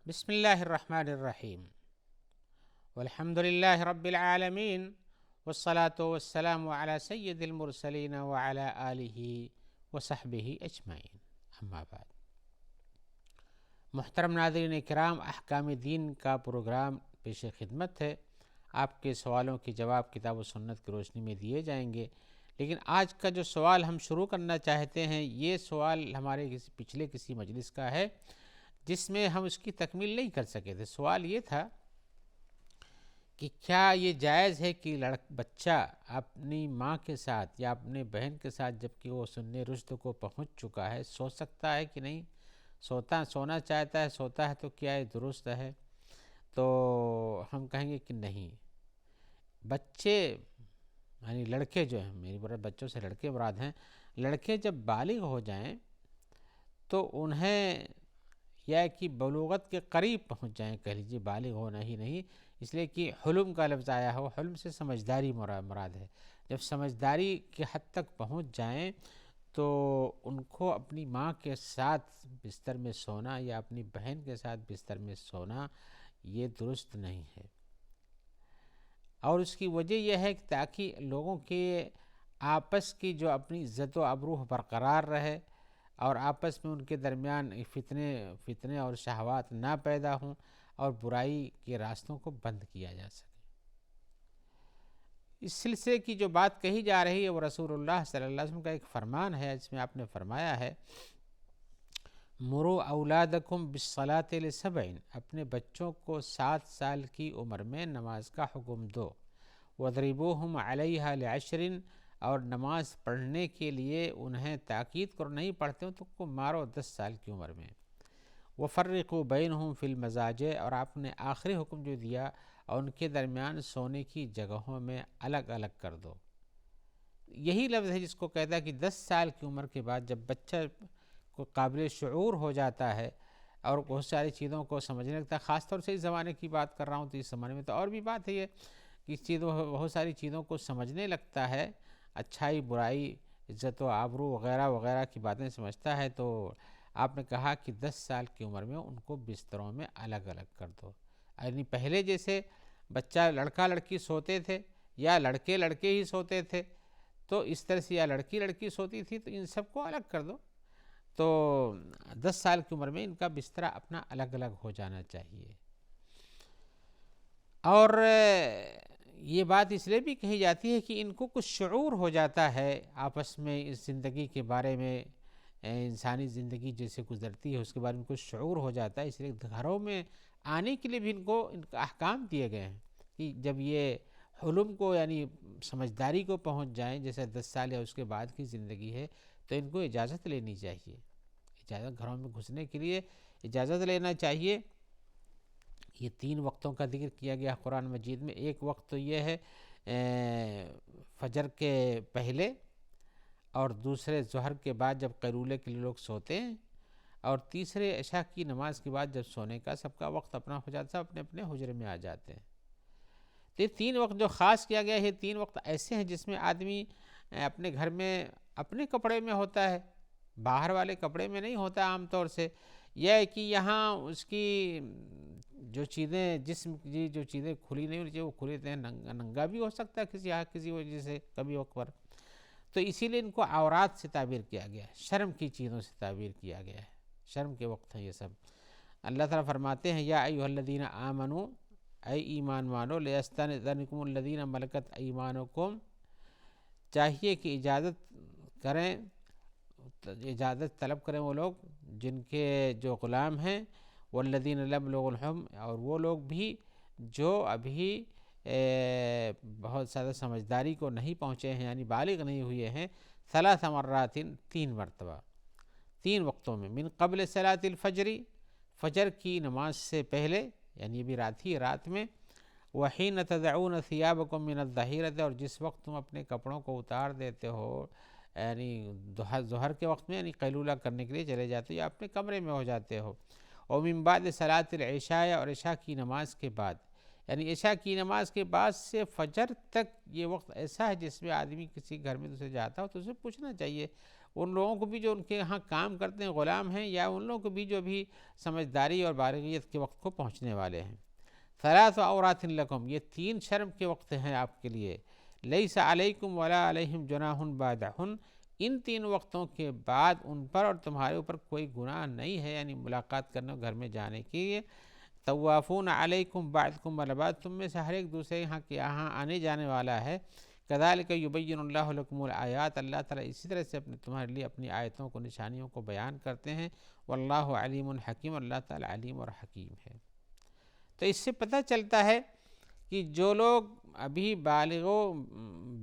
بسم اللہ الرحمن الرحیم والحمد للہ رب العالمین والصلاة والسلام علی سید المرسلین وعلی آلہ وصحبہ اجمعین، اما بعد۔ محترم ناظرین کرام، احکام دین کا پروگرام پیش خدمت ہے۔ آپ کے سوالوں کے جواب کتاب و سنت کی روشنی میں دیے جائیں گے، لیکن آج کا جو سوال ہم شروع کرنا چاہتے ہیں، یہ سوال ہمارے پچھلے کسی مجلس کا ہے جس میں ہم اس کی تکمیل نہیں کر سکے تھے۔ سوال یہ تھا کہ کیا یہ جائز ہے کہ بچہ اپنی ماں کے ساتھ یا اپنے بہن کے ساتھ جبکہ وہ سن رشد کو پہنچ چکا ہے سو سکتا ہے کہ نہیں؟ سونا چاہتا ہے، سوتا ہے تو کیا یہ درست ہے؟ تو ہم کہیں گے کہ نہیں۔ بچے یعنی لڑکے جو ہیں، میری بچوں سے لڑکے مراد ہیں، لڑکے جب بالغ ہو جائیں تو انہیں یا کہ بلوغت کے قریب پہنچ جائیں، کہہ لیجیے، بالغ ہونا ہی نہیں، اس لیے کہ حلم کا لفظ آیا ہو، حلم سے سمجھداری مراد ہے۔ جب سمجھداری کے حد تک پہنچ جائیں تو ان کو اپنی ماں کے ساتھ بستر میں سونا یا اپنی بہن کے ساتھ بستر میں سونا یہ درست نہیں ہے۔ اور اس کی وجہ یہ ہے کہ تاکہ لوگوں کے آپس کی جو اپنی عزت و ابروح برقرار رہے اور آپس میں ان کے درمیان فتنے اور شہوات نہ پیدا ہوں اور برائی کے راستوں کو بند کیا جا سکے۔ اس سلسلے کی جو بات کہی جا رہی ہے وہ رسول اللہ صلی اللہ علیہ وسلم کا ایک فرمان ہے، جس میں آپ نے فرمایا ہے مروا اولادکم بالصلاۃ لسبع، اپنے بچوں کو 7 سال کی عمر میں نماز کا حکم دو، وضربوہم علیہا لعشر، اور نماز پڑھنے کے لیے انہیں تاکید کرو، نہیں پڑھتے ہو تو کو مارو 10 سال کی عمر میں، وفرقوا بینہم فی المضاجع، اور آپ نے آخری حکم جو دیا اور ان کے درمیان سونے کی جگہوں میں الگ الگ کر دو۔ یہی لفظ ہے جس کو کہتا ہے کہ 10 سال کی عمر کے بعد جب بچہ کو قابل شعور ہو جاتا ہے اور بہت ساری چیزوں کو سمجھنے لگتا ہے، خاص طور سے اس زمانے کی بات کر رہا ہوں، تو اس زمانے میں تو اور بھی بات ہے یہ کہ بہت ساری چیزوں کو سمجھنے لگتا ہے، اچھائی برائی عزت و آبرو وغیرہ وغیرہ کی باتیں سمجھتا ہے، تو آپ نے کہا کہ 10 سال کی عمر میں ان کو بستروں میں الگ الگ کر دو۔ یعنی پہلے جیسے بچہ لڑکا لڑکی سوتے تھے یا لڑکے لڑکے ہی سوتے تھے، تو اس طرح سے یا لڑکی لڑکی سوتی تھی، تو ان سب کو الگ کر دو۔ تو 10 سال کی عمر میں ان کا بسترہ اپنا الگ الگ ہو جانا چاہیے۔ اور یہ بات اس لیے بھی کہی جاتی ہے کہ ان کو کچھ شعور ہو جاتا ہے آپس میں اس زندگی کے بارے میں، انسانی زندگی جیسے گزرتی ہے اس کے بارے میں کچھ شعور ہو جاتا ہے، اس لیے گھروں میں آنے کے لیے بھی ان کو احکام دیے گئے ہیں کہ جب یہ حلم کو یعنی سمجھداری کو پہنچ جائیں، جیسے 10 سال یا اس کے بعد کی زندگی ہے، تو ان کو اجازت لینی چاہیے، گھروں میں گھسنے کے لیے اجازت لینا چاہیے۔ یہ 3 وقتوں کا ذکر کیا گیا قرآن مجید میں۔ ایک وقت تو یہ ہے فجر کے پہلے، اور دوسرے ظہر کے بعد جب قیلولے کے لیے لوگ سوتے ہیں، اور تیسرے عشاء کی نماز کے بعد جب سونے کا سب کا وقت اپنا ہو جاتا ہے، اپنے اپنے حجرے میں آ جاتے ہیں۔ تو یہ 3 وقت جو خاص کیا گیا ہے، یہ 3 وقت ایسے ہیں جس میں آدمی اپنے گھر میں اپنے کپڑے میں ہوتا ہے، باہر والے کپڑے میں نہیں ہوتا عام طور سے، یہ ہے کہ یہاں اس کی جو چیزیں جسم کی جو چیزیں کھلی نہیں ہونی چاہیے وہ کھلی رہتے ہیں، ننگا بھی ہو سکتا ہے کسی وجہ سے کبھی وقت پر، تو اسی لیے ان کو عورات سے تعبیر کیا گیا ہے، شرم کی چیزوں سے تعبیر کیا گیا ہے، شرم کے وقت ہیں یہ سب۔ اللہ تعالیٰ فرماتے ہیں یا ایھا الذین آمنوا، اے ایمان والو، لیستأذنکم الذین ملکت ایمانکم، چاہیے کہ اجازت کریں، اجازت طلب کریں وہ لوگ جن کے جو غلام ہیں، والذین لم یبلغوا الحلم، اور وہ لوگ بھی جو ابھی بہت زیادہ سمجھداری کو نہیں پہنچے ہیں، یعنی بالغ نہیں ہوئے ہیں، 3 مرات، 3 مرتبہ، 3 وقتوں میں، من قبل صلاۃ الفجر، فجر کی نماز سے پہلے، یعنی بھی رات میں، وحین تضعون ثیابکم من الظہیرۃ، اور جس وقت تم اپنے کپڑوں کو اتار دیتے ہو، یعنی ظہر کے وقت میں، یعنی قیلولہ کرنے کے لیے چلے جاتے ہو یا اپنے کمرے میں ہو جاتے ہو، اور من بعد صلاۃ العشاء، اور عشاء کی نماز کے بعد، یعنی عشاء کی نماز کے بعد سے فجر تک یہ وقت ایسا ہے جس میں آدمی کسی گھر میں دوسرے جاتا ہو تو اسے پوچھنا چاہیے ان لوگوں کو بھی جو ان کے یہاں کام کرتے ہیں غلام ہیں، یا ان لوگوں کو بھی جو بھی سمجھداری اور بالغیت کے وقت کو پہنچنے والے ہیں۔ ثلاث عورات لکم، یہ 3 شرم کے وقت ہیں آپ کے لیے۔ لیس علیکم ولا علیہم جناح بعدہن، ان 3 وقتوں کے بعد ان پر اور تمہارے اوپر کوئی گناہ نہیں ہے، یعنی ملاقات کرنے گھر میں جانے کے لیے۔ طوافون علیکم بعضکم علی بعض، تم میں سے ہر ایک دوسرے کے یہاں آنے جانے والا ہے۔ کذالک یبین اللہ لکم الآیات، اللہ تعالیٰ اسی طرح سے تمہارے لیے اپنی آیتوں کو، نشانیوں کو بیان کرتے ہیں۔ واللہ علیم حکیم، اللہ تعالیٰ علیم اور حکیم ہے۔ تو اس سے پتہ چلتا ہے کہ جو لوگ ابھی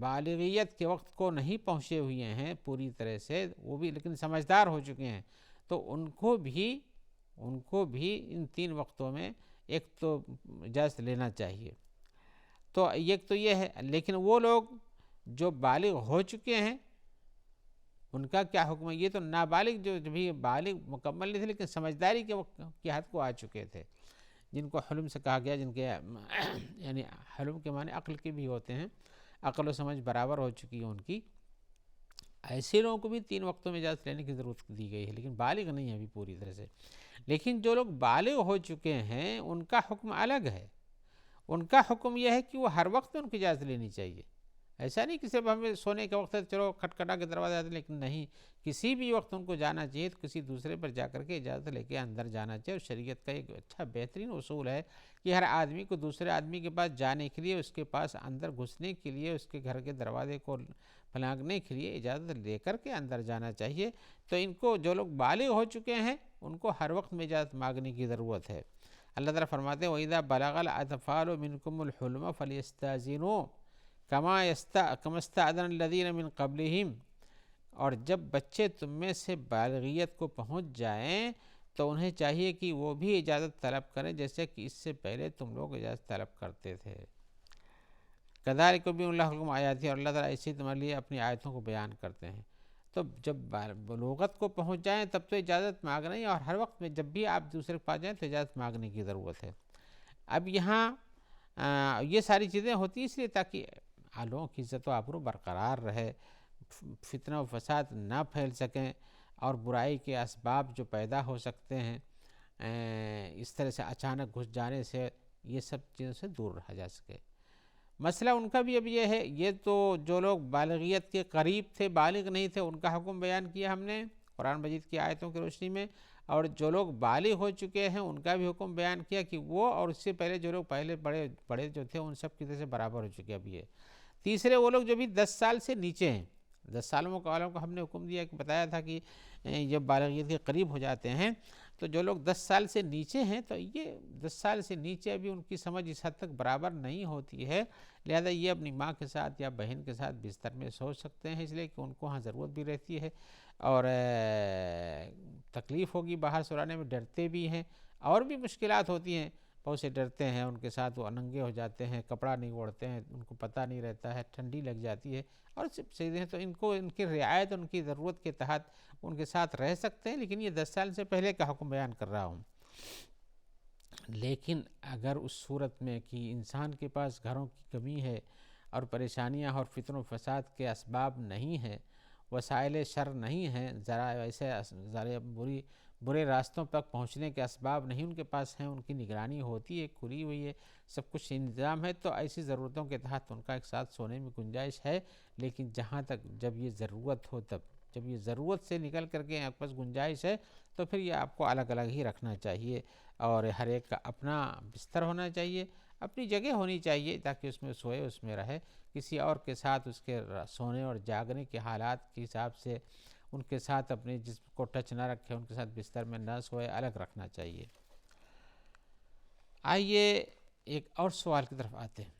بالغیت کے وقت کو نہیں پہنچے ہوئے ہیں پوری طرح سے، وہ بھی لیکن سمجھدار ہو چکے ہیں، تو ان کو بھی ان 3 وقتوں میں ایک تو اجازت لینا چاہیے۔ تو ایک تو یہ ہے، لیکن وہ لوگ جو بالغ ہو چکے ہیں ان کا کیا حکم ہے؟ یہ تو نابالغ جو بھی بالغ مکمل نہیں تھے لیکن سمجھداری کے وقت کی حد کو آ چکے تھے، جن کو حلم سے کہا گیا، جن کے یعنی حلم کے معنی عقل کے بھی ہوتے ہیں، عقل و سمجھ برابر ہو چکی ہے ان کی، ایسے لوگوں کو بھی 3 وقتوں میں اجازت لینے کی ضرورت دی گئی ہے، لیکن بالغ نہیں ہے ابھی پوری طرح سے۔ لیکن جو لوگ بالغ ہو چکے ہیں ان کا حکم الگ ہے، ان کا حکم یہ ہے کہ وہ ہر وقت ان کی اجازت لینی چاہیے۔ ایسا نہیں کہ صرف ہمیں سونے کے وقت ہے چلو کھٹکھٹا کے دروازہ آتے، لیکن نہیں، کسی بھی وقت ان کو جانا چاہیے تو کسی دوسرے پر جا کر کے اجازت لے کے اندر جانا چاہیے۔ اور شریعت کا ایک اچھا بہترین اصول ہے کہ ہر آدمی کو دوسرے آدمی کے پاس جانے کے لیے، اس کے پاس اندر گھسنے کے لیے، اس کے گھر کے دروازے کو پھلانگنے کے لیے اجازت لے کر کے اندر جانا چاہیے۔ تو ان کو جو لوگ بالغ ہو چکے ہیں ان کو ہر وقت میں اجازت مانگنے کی ضرورت ہے۔ اللہ تعالیٰ فرماتے ہیں وَإِذَا بَلَغَ الْأَطْفَالُ مِنْكُمُ الْحُلُمَ فَلْيَسْتَأْذِنُوا كَمَا اسْتَأْذَنَ الَّذِينَ مِنْ قَبْلِهِمْ، اور جب بچے تم میں سے بالغیت کو پہنچ جائیں تو انہیں چاہیے کہ وہ بھی اجازت طلب کریں جیسے کہ اس سے پہلے تم لوگ اجازت طلب کرتے تھے۔ کذالک یبین اللہ لکم آیاتہ، اور اللہ تعالیٰ ایسے تمہارے لیے اپنی آیتوں کو بیان کرتے ہیں۔ تو جب بلوغت کو پہنچ جائیں تب تو اجازت مانگنا ہی، اور ہر وقت میں جب بھی آپ دوسرے کے پاس جائیں تو اجازت مانگنے کی ضرورت ہے۔ اب یہاں یہ ساری چیزیں ہوتی ہیں اس لیے تاکہ لوگوں کی عزت و آبرو برقرار رہے، فتنہ و فساد نہ پھیل سکیں، اور برائی کے اسباب جو پیدا ہو سکتے ہیں اس طرح سے اچانک گھس جانے سے، یہ سب چیزوں سے دور رہا جا سکے۔ مسئلہ ان کا بھی اب یہ ہے، یہ تو جو لوگ بالغیت کے قریب تھے، بالغ نہیں تھے، ان کا حکم بیان کیا ہم نے قرآن مجید کی آیتوں کی روشنی میں، اور جو لوگ بالغ ہو چکے ہیں ان کا بھی حکم بیان کیا کہ وہ اور اس سے پہلے جو لوگ پہلے بڑے جو تھے ان سب کی طرح سے برابر ہو چکے اب یہ۔ تیسرے وہ لوگ جو بھی 10 سال سے نیچے ہیں، 10 سالوں والوں کو ہم نے حکم دیا کہ بتایا تھا کہ جب بالغیت کے قریب ہو جاتے ہیں تو جو لوگ 10 سال سے نیچے ہیں تو یہ 10 سال سے نیچے ابھی ان کی سمجھ اس حد تک برابر نہیں ہوتی ہے، لہذا یہ اپنی ماں کے ساتھ یا بہن کے ساتھ بستر میں سو سکتے ہیں، اس لیے کہ ان کو ہاں ضرورت بھی رہتی ہے اور تکلیف ہوگی باہر سلانے میں، ڈرتے بھی ہیں اور بھی مشکلات ہوتی ہیں، بہت سے ڈرتے ہیں، ان کے ساتھ وہ ننگے ہو جاتے ہیں، کپڑا نہیں اوڑھتے ہیں، ان کو پتہ نہیں رہتا ہے، ٹھنڈی لگ جاتی ہے اور سب چیزیں ہیں، تو ان کو ان کی رعایت ان کی ضرورت کے تحت ان کے ساتھ رہ سکتے ہیں، لیکن یہ 10 سال سے پہلے کا حکم بیان کر رہا ہوں۔ لیکن اگر اس صورت میں کہ انسان کے پاس گھروں کی کمی ہے اور پریشانیاں اور فتن و فساد کے اسباب نہیں ہیں، وسائل شر نہیں ہیں، ذرائع ایسے برے راستوں تک پہنچنے کے اسباب نہیں ان کے پاس ہیں، ان کی نگرانی ہوتی ہے، کھلی ہوئی ہے، سب کچھ انتظام ہے، تو ایسی ضرورتوں کے تحت ان کا ایک ساتھ سونے میں گنجائش ہے، لیکن جہاں تک جب یہ ضرورت ہو، تب جب یہ ضرورت سے نکل کر کے آپ پاس گنجائش ہے تو پھر یہ آپ کو الگ الگ ہی رکھنا چاہیے، اور ہر ایک کا اپنا بستر ہونا چاہیے، اپنی جگہ ہونی چاہیے تاکہ اس میں سوئے، اس میں رہے، کسی اور کے ساتھ اس کے سونے اور جاگنے کے حالات کے حساب سے ان کے ساتھ اپنے جسم کو ٹچ نہ رکھے، ان کے ساتھ بستر میں نہ سوئے، الگ رکھنا چاہیے۔ آئیے ایک اور سوال کی طرف آتے ہیں۔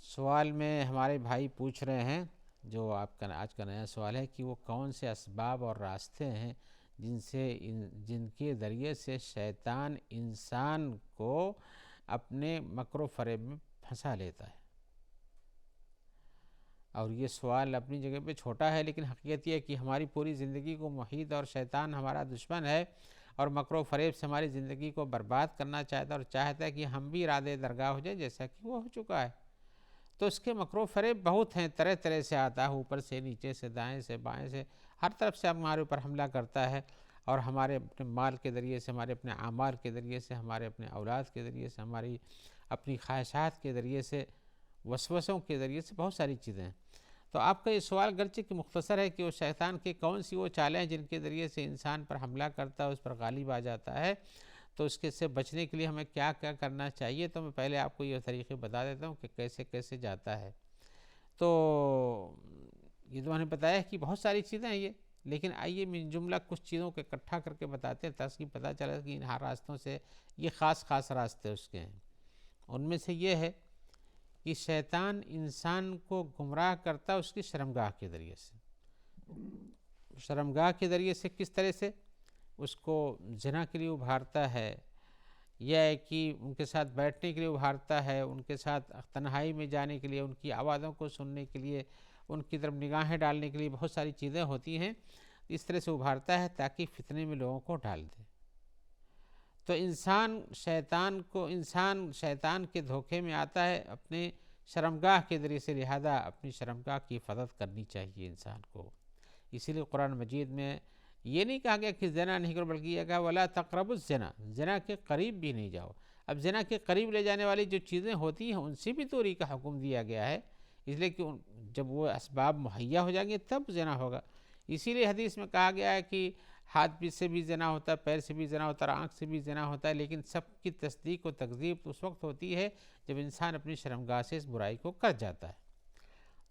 سوال میں ہمارے بھائی پوچھ رہے ہیں، جو آپ کا آج کا نیا سوال ہے، کہ وہ کون سے اسباب اور راستے ہیں جن کے ذریعے سے شیطان انسان کو اپنے مکر و فریب میں پھنسا لیتا ہے۔ اور یہ سوال اپنی جگہ پہ چھوٹا ہے، لیکن حقیقت یہ ہے کہ ہماری پوری زندگی کو محیط اور شیطان ہمارا دشمن ہے، اور مکر و فریب سے ہماری زندگی کو برباد کرنا چاہتا ہے، اور چاہتا ہے کہ ہم بھی ارادے درگاہ ہو جائیں جیسا کہ وہ ہو چکا ہے۔ تو اس کے مکر و فریب بہت ہیں، طرح طرح سے آتا ہے، اوپر سے، نیچے سے، دائیں سے، بائیں سے، ہر طرف سے ہمارے اوپر حملہ کرتا ہے، اور ہمارے اپنے مال کے ذریعے سے، ہمارے اپنے اعمال کے ذریعے سے، ہمارے اپنے اولاد کے ذریعے سے، ہماری اپنی خواہشات کے ذریعے سے، وسوسوں کے ذریعے سے، بہت ساری چیزیں ہیں۔ تو آپ کا یہ سوال گرچہ کہ مختصر ہے کہ وہ شیطان کی کون سی وہ چالیں ہیں جن کے ذریعے سے انسان پر حملہ کرتا ہے، اس پر غالب آ جاتا ہے، تو اس کے سے بچنے کے لیے ہمیں کیا کیا کرنا چاہیے، تو میں پہلے آپ کو یہ طریقے بتا دیتا ہوں کہ کیسے کیسے جاتا ہے۔ تو یہ تو میں نے بتایا کہ بہت ساری چیزیں ہیں یہ، لیکن آئیے من جملہ کچھ چیزوں کو اکٹھا کر کے بتاتے ہیں تاکہ پتہ چلے کہ ان ہر راستوں سے یہ خاص خاص راستے اس کے ہیں۔ ان میں سے یہ ہے کہ شیطان انسان کو گمراہ کرتا ہے اس کی شرمگاہ کے ذریعے سے۔ شرمگاہ کے ذریعے سے کس طرح سے؟ اس کو زنا کے لیے ابھارتا ہے، یا ہے کہ ان کے ساتھ بیٹھنے کے لیے ابھارتا ہے، ان کے ساتھ تنہائی میں جانے کے لیے، ان کی آوازوں کو سننے کے لیے، ان کی طرف نگاہیں ڈالنے کے لیے بہت ساری چیزیں ہوتی ہیں، اس طرح سے ابھارتا ہے تاکہ فتنے میں لوگوں کو ڈال دے۔ تو انسان شیطان کے دھوکے میں آتا ہے اپنے شرمگاہ کے ذریعے سے، لہذا اپنی شرمگاہ کی حفاظت کرنی چاہیے انسان کو۔ اسی لیے قرآن مجید میں یہ نہیں کہا گیا کہ زنا نہیں کرو، بلکہ یہ کہا وَلَا تَقْرَبُوا الزِّنَا، زنا کے قریب بھی نہیں جاؤ۔ اب زنا کے قریب لے جانے والی جو چیزیں ہوتی ہیں ان سے بھی دوری کا حکم دیا گیا ہے، اس لیے کہ جب وہ اسباب مہیا ہو جائیں گے تب زنا ہوگا۔ اسی لیے حدیث میں کہا گیا ہے کہ ہاتھ بھی سے بھی زنا ہوتا ہے، پیر سے بھی زنا ہوتا ہے، آنکھ سے بھی زنا ہوتا ہے، لیکن سب کی تصدیق و تکذیب اس وقت ہوتی ہے جب انسان اپنی شرمگاہ سے اس برائی کو کر جاتا ہے۔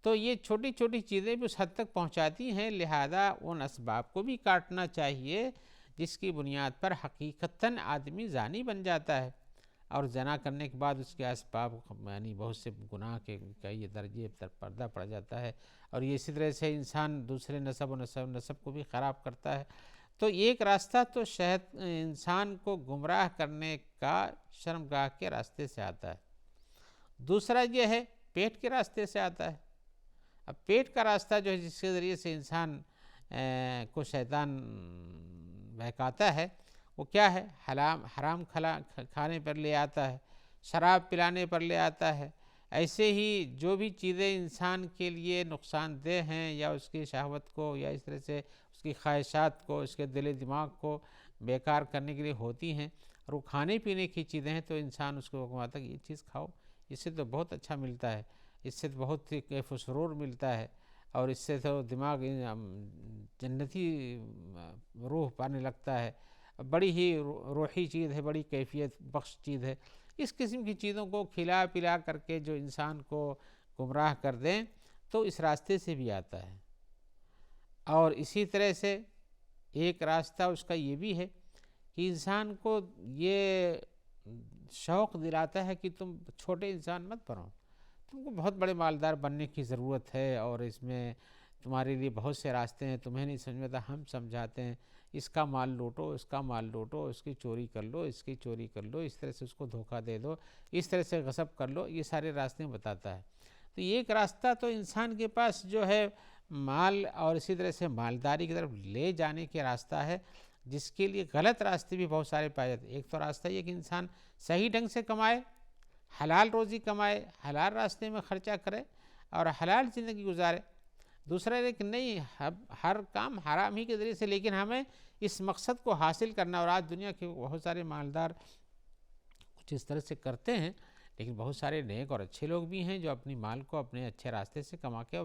تو یہ چھوٹی چھوٹی چیزیں بھی اس حد تک پہنچاتی ہیں، لہذا ان اسباب کو بھی کاٹنا چاہیے جس کی بنیاد پر حقیقتاً آدمی زانی بن جاتا ہے، اور زنا کرنے کے بعد اس کے اسباب یعنی بہت سے گناہ کے کئی درجے پر پردہ پڑ جاتا ہے، اور یہ اسی طرح سے انسان دوسرے نسب کو بھی خراب کرتا ہے۔ تو ایک راستہ تو انسان کو گمراہ کرنے کا شرمگاہ کے راستے سے آتا ہے، دوسرا یہ ہے پیٹ کے راستے سے آتا ہے۔ اب پیٹ کا راستہ جو ہے جس کے ذریعے سے انسان کو شیطان بہکاتا ہے وہ کیا ہے؟ حرام کھانے پر لے آتا ہے، شراب پلانے پر لے آتا ہے، ایسے ہی جو بھی چیزیں انسان کے لیے نقصان دہ ہیں یا اس کی شہوت کو یا اس طرح سے اس کی خواہشات کو، اس کے دل دماغ کو بیکار کرنے کے لیے ہوتی ہیں، اور وہ کھانے پینے کی چیزیں ہیں، تو انسان اس کو حکماتا ہے کہ یہ چیز کھاؤ، اس سے تو بہت اچھا ملتا ہے، اس سے بہت کیف و سرور ملتا ہے، اور اس سے تو دماغ جنتی روح پانے لگتا ہے، بڑی ہی روحی چیز ہے، بڑی کیفیت بخش چیز ہے۔ اس قسم کی چیزوں کو کھلا پلا کر کے جو انسان کو گمراہ کر دیں تو اس راستے سے بھی آتا ہے۔ اور اسی طرح سے ایک راستہ اس کا یہ بھی ہے کہ انسان کو یہ شوق دلاتا ہے کہ تم چھوٹے انسان مت بنو، تم کو بہت بڑے مالدار بننے کی ضرورت ہے، اور اس میں تمہارے لیے بہت سے راستے ہیں، تمہیں نہیں سمجھ میں آتا، ہم سمجھاتے ہیں، اس کا مال لوٹو، اس کا مال لوٹو، اس کی چوری کر لو، اس کی چوری کر لو، اس طرح سے اس کو دھوکہ دے دو، اس طرح سے غصب کر لو، یہ سارے راستے بتاتا ہے۔ تو ایک راستہ تو انسان کے پاس جو ہے مال اور اسی طرح سے مالداری کی طرف لے جانے کے راستہ ہے، جس کے لیے غلط راستے بھی بہت سارے پائے جاتے ہیں۔ ایک تو راستہ یہ کہ انسان صحیح ڈھنگ سے کمائے، حلال روزی کمائے، حلال راستے میں خرچہ کرے اور حلال زندگی گزارے۔ دوسرا ہے کہ نہیں، ہر کام حرام ہی کے ذریعے سے، لیکن ہمیں اس مقصد کو حاصل کرنا، اور آج دنیا کے بہت سارے مالدار کچھ اس طرح سے کرتے ہیں، لیکن بہت سارے نیک اور اچھے لوگ بھی ہیں جو اپنی مال کو اپنے اچھے راستے سے کما کے،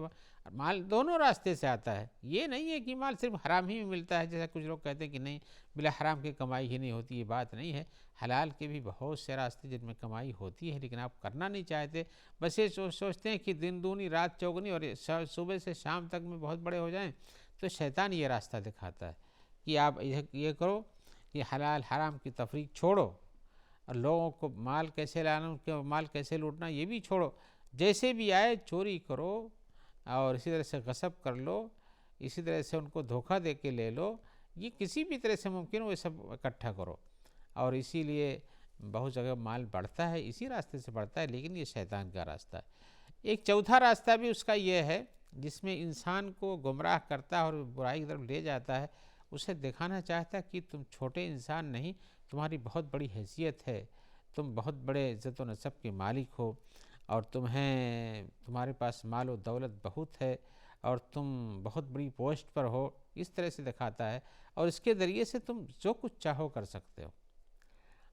مال دونوں راستے سے آتا ہے، یہ نہیں ہے کہ مال صرف حرام ہی میں ملتا ہے، جیسا کچھ لوگ کہتے ہیں کہ نہیں بلا حرام کی کمائی ہی نہیں ہوتی، یہ بات نہیں ہے، حلال کے بھی بہت سے راستے جن میں کمائی ہوتی ہے، لیکن آپ کرنا نہیں چاہتے، بس یہ سوچتے ہیں کہ دن دونی رات چوگنی اور صبح سے شام تک میں بہت بڑے ہو جائیں، تو شیطان یہ راستہ دکھاتا ہے کہ آپ یہ کرو کہ حلال حرام کی تفریق چھوڑو، اور لوگوں کو مال کیسے لانا، ان کے مال کیسے لوٹنا یہ بھی چھوڑو، جیسے بھی آئے چوری کرو اور اسی طرح سے غصب کر لو، اسی طرح سے ان کو دھوکہ دے کے لے لو، یہ کسی بھی طرح سے ممکن ہو یہ سب اکٹھا کرو، اور اسی لیے بہت جگہ مال بڑھتا ہے، اسی راستے سے بڑھتا ہے، لیکن یہ شیطان کا راستہ ہے۔ ایک چوتھا راستہ بھی اس کا یہ ہے جس میں انسان کو گمراہ کرتا ہے اور برائی کی طرف لے جاتا ہے، اسے دکھانا چاہتا ہے کہ تم چھوٹے انسان نہیں، تمہاری بہت بڑی حیثیت ہے، تم بہت بڑے عزت و نسب کے مالک ہو، اور تمہارے پاس مال و دولت بہت ہے، اور تم بہت بڑی پوسٹ پر ہو، اس طرح سے دکھاتا ہے، اور اس کے ذریعے سے تم جو کچھ چاہو کر سکتے ہو۔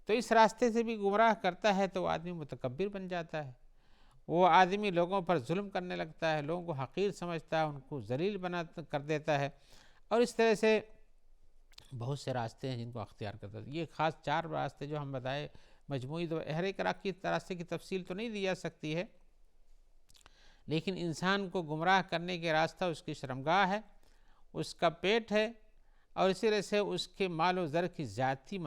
تو اس راستے سے بھی گمراہ کرتا ہے تو آدمی متکبر بن جاتا ہے، وہ آدمی لوگوں پر ظلم کرنے لگتا ہے، لوگوں کو حقیر سمجھتا ہے، ان کو ذلیل بنا کر دیتا ہے، اور اس طرح سے بہت سے راستے ہیں جن کو اختیار کرتا ہے۔ یہ خاص 4 راستے جو ہم بتائے، مجموعی تو ہر ایک راستے کی تفصیل تو نہیں دی جا سکتی ہے، لیکن انسان کو گمراہ کرنے کے راستہ اس کی شرمگاہ ہے، اس کا پیٹ ہے، اور اسی طرح سے اس کے مال و زر کی ذاتی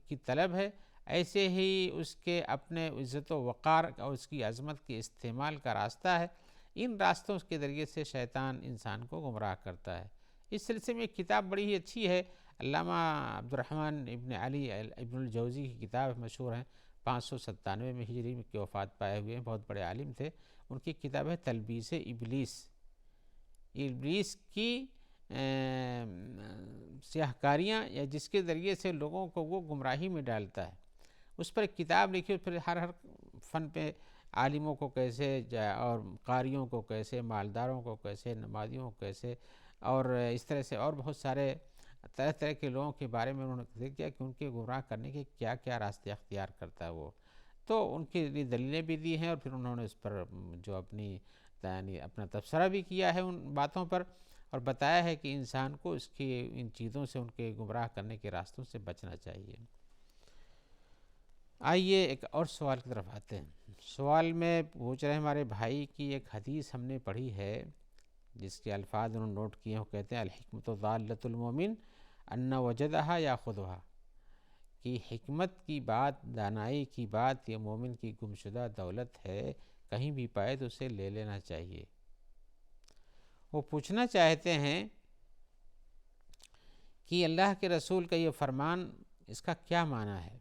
کی طلب ہے، ایسے ہی اس کے اپنے عزت و وقار اور اس کی عظمت کے استعمال کا راستہ ہے۔ ان راستوں کے ذریعے سے شیطان انسان کو گمراہ کرتا ہے۔ اس سلسلے میں ایک کتاب بڑی ہی اچھی ہے، علامہ عبدالرحمن ابن علی ابن الجوزی کی کتاب مشہور ہیں، 597 میں ہجری میں کی وفات پائے ہوئے ہیں، بہت بڑے عالم تھے۔ ان کی کتاب ہے تلبیس ابلیس، ابلیس کی سیاہ کاریاں، یا جس کے ذریعے سے لوگوں کو وہ گمراہی میں ڈالتا ہے، اس پر ایک کتاب لکھی، پھر ہر فن پہ عالموں کو کیسے اور قاریوں کو کیسے، مالداروں کو کیسے، نمازیوں کو کیسے، اور اس طرح سے اور بہت سارے طرح طرح کے لوگوں کے بارے میں انہوں نے ذکر کیا کہ ان کے گمراہ کرنے کے کیا کیا راستے اختیار کرتا ہے وہ، تو ان کے لیے دلیلیں بھی دی ہیں، اور پھر انہوں نے اس پر جو اپنا تبصرہ بھی کیا ہے ان باتوں پر، اور بتایا ہے کہ انسان کو اس کی ان چیزوں سے، ان کے گمراہ کرنے کے راستوں سے بچنا چاہیے۔ آئیے ایک اور سوال کی طرف آتے ہیں۔ سوال میں پوچھ رہے ہیں ہمارے بھائی کی ایک حدیث ہم نے پڑھی ہے جس کے الفاظ انہوں نے نوٹ کیے ہیں، وہ کہتے ہیں الحکمت ضالۃ المومن ان وجدہا یاخذھا، کہ حکمت کی بات، دانائی کی بات، یہ مومن کی گمشدہ دولت ہے، کہیں بھی پائے تو اسے لے لینا چاہیے۔ وہ پوچھنا چاہتے ہیں کہ اللہ کے رسول کا یہ فرمان، اس کا کیا معنی ہے؟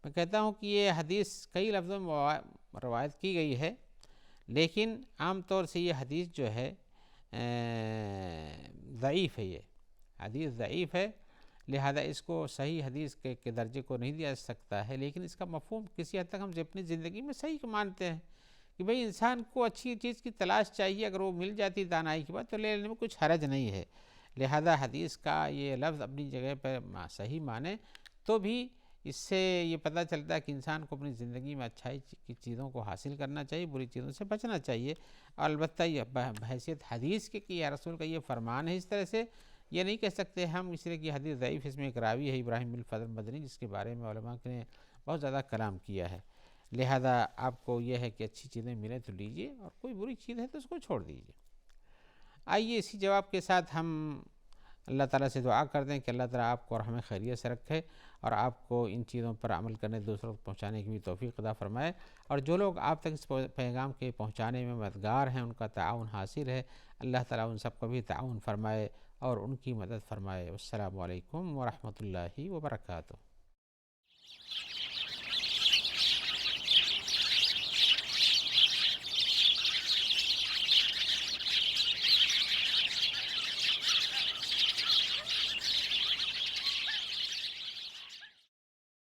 میں کہتا ہوں کہ یہ حدیث کئی لفظوں میں روایت کی گئی ہے، لیکن عام طور سے یہ حدیث جو ہے ضعیف ہے، یہ حدیث ضعیف ہے، لہذا اس کو صحیح حدیث کے درجے کو نہیں دیا جا سکتا ہے، لیکن اس کا مفہوم کسی حد تک ہم اپنی زندگی میں صحیح مانتے ہیں کہ بھئی انسان کو اچھی چیز کی تلاش چاہیے، اگر وہ مل جاتی دانائی کی بات تو لے لینے میں کچھ حرج نہیں ہے، لہذا حدیث کا یہ لفظ اپنی جگہ پر صحیح مانے تو بھی اس سے یہ پتہ چلتا ہے کہ انسان کو اپنی زندگی میں اچھائی کی چیزوں کو حاصل کرنا چاہیے، بری چیزوں سے بچنا چاہیے، اور البتہ یہ بحیثیت حدیث کے کہ یا رسول کا یہ فرمان ہے، اس طرح سے یہ نہیں کہہ سکتے ہم اس لیے کہ حدیث ضعیف، اس میں ایک راوی ہے ابراہیم بن فضل مدنی جس کے بارے میں علماء نے بہت زیادہ کلام کیا ہے، لہذا آپ کو یہ ہے کہ اچھی چیزیں ملیں تو لیجئے، اور کوئی بری چیز ہے تو اس کو چھوڑ دیجئے۔ آئیے اسی جواب کے ساتھ ہم اللہ تعالیٰ سے دعا کرتے ہیں کہ اللہ تعالیٰ آپ کو اور ہمیں خیریت سے رکھے، اور آپ کو ان چیزوں پر عمل کرنے، دوسروں کو پہنچانے کی بھی توفیق عطا فرمائے، اور جو لوگ آپ تک اس پیغام کے پہنچانے میں مددگار ہیں، ان کا تعاون حاصل ہے، اللہ تعالیٰ ان سب کو بھی تعاون فرمائے اور ان کی مدد فرمائے۔ السلام علیکم ورحمۃ اللہ وبرکاتہ۔